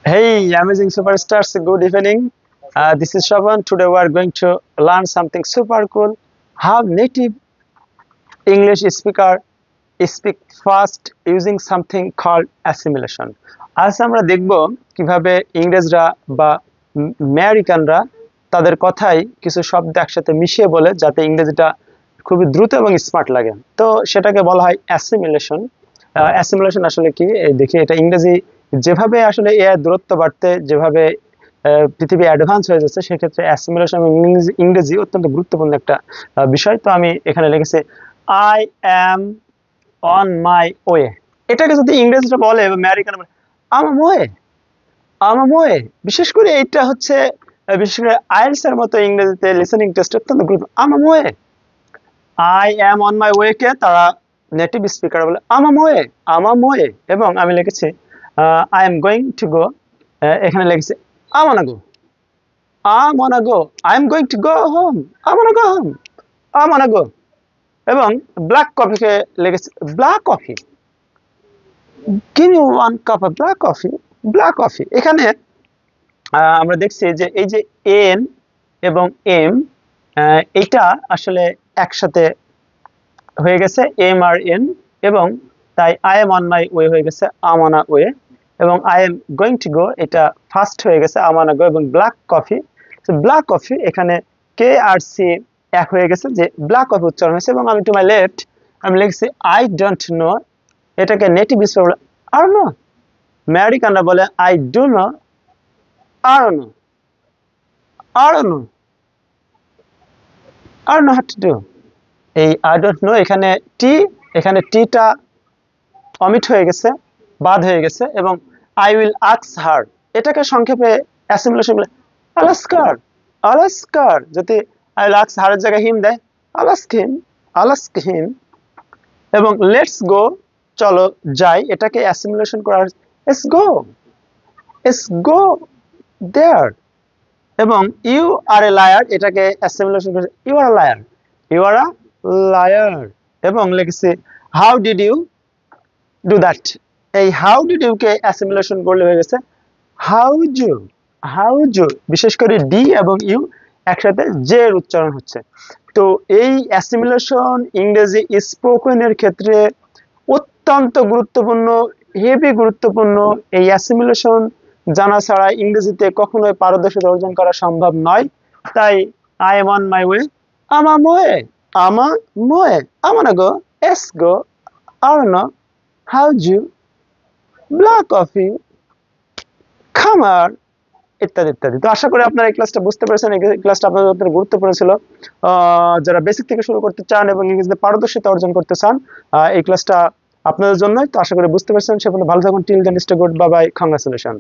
Hey, amazing superstars, good evening. This is Shaban. Today we are going to learn something super cool. How native English speaker speak fast using something called assimilation. আজ আমরা দেখব কিভাবে ইংরেজরা বা আমেরিকানরা তাদের কথাই কিছু শব্দ একসাথে মিশিয়ে বলে যাতে ইংরেজিটা খুবই দ্রুত এবং স্মার্ট লাগে। তো সেটাকে বলা হয় অ্যাসিমিলেশন। অ্যাসিমিলেশন আসলে কি দেখি, এটা ইংরেজি যেভাবে আসলে এআই দূরত্ব বাড়তে যেভাবে পৃথিবী অ্যাডভান্স হয়ে যাচ্ছে সেক্ষেত্রে অ্যাসিমিলেশন এবং ইংরেজি অত্যন্ত গুরুত্বপূর্ণ একটা বিষয়। তো আমি এখানে লিখেছি I am on my way. এটাকে যদি ইংরেজরা বলে বা আমেরিকান বলে আমার ওয়ে, আমার ওয়ে, বিশেষ করে এইটা হচ্ছে বিশেষ করে আইএলটিএস এর মতো ইংরেজিতে লিসেনিং টেস্ট অত্যন্ত গুরুত্বপূর্ণ। আমার way, I am on my way কে তারা নেটিভ স্পিকার বলে আমার ওয়ে, আমার ওয়ে। এবং আমি লিখেছি I am going to go, এখানে লিখেছি I wanna go, I wanna go, I am going to go home, I wanna go home, I wanna go. এবং ব্ল্যাক কফিকে লিখেছি black coffee, give me one cup of black coffee, black coffee. এখানে আমরা দেখছি যে এই যে N এবং এম এটা আসলে একসাথে হয়ে গেছে এম আর এন, এবং তাই I am on my way হয়ে গেছে আম অন আ ওয়ে, এবং আই এম গোয়িং টু গো এটা ফার্স্ট হয়ে গেছে আম অন আ গো, এবং ব্ল্যাক কফি, ব্ল্যাক কফি এখানে কে আর সি এক হয়ে গেছে যে ব্ল্যাক কফি উচ্চারণ হয়েছে। এবং আমি টু মাই লেফট আমি লিখছি আই ডোন্ট নো, এটাকে নেটিভ স্পিকার বলে আর নো, আমেরিকানরা বলে আই ডু নো, আর নো, আর নো, আর নো হাউ টু ডু। এই আই ডোন্ট নো এখানে টি, এখানে টিটা অমিট হয়ে গেছে, বাদ হয়ে গেছে, এবং আই উইল আস্ক হার এটাকে সংক্ষেপে অ্যাসিমিলেশন বলে আলাস্কার, আলাস্কার। যদি আই উইল আস্ক হারের জায়গায় হিম দেয় আলাস্ক হিম, আলাস্ক হিম। এবং লেটস গো চলো যাই, এটাকে অ্যাসিমিলেশন করা let's go, let's go there. এবং ইউ আর এ লায়ার এটাকে অ্যাসিমিলেশন করে you are a liar, you are a liar. এবং লিখেছি how did you do that, এই হাউ ডিড ইউ কে অ্যাসিমিলেশন করলে হয়ে গেছে হাউ জু, হাউ জু। বিশেষ করে ডি এবং ইউ একসাথে জে এর উচ্চারণ হচ্ছে। তো এই অ্যাসিমিলেশন ইংরেজি স্পোকেনের ক্ষেত্রে অত্যন্ত গুরুত্বপূর্ণ, হেভি গুরুত্বপূর্ণ। এই অ্যাসিমিলেশন জানা ছাড়া ইংরেজিতে কখনোই পারদর্শিতা অর্জন করা সম্ভব নয়। তাই I am on my way, আমার ওয়ে, আমার ওয়ে, আমার গো, এস গো, আর নো, হাউ জু, ব্ল্যাক কফি, খামার, ইত্যাদি ইত্যাদি। তো আশা করি আপনারা এই ক্লাসটা বুঝতে পেরেছেন। এই ক্লাসটা আপনাদের জন্য গুরুত্বপূর্ণ ছিল। যারা বেসিক থেকে শুরু করতে চান এবং ইংরেজিতে পারদর্শিতা অর্জন করতে চান, এই ক্লাসটা আপনাদের জন্যই। তো আশা করি বুঝতে পেরেছেন। সে পর্যন্ত ভালো থাকুন। Till then stay good, bye bye, congratulation.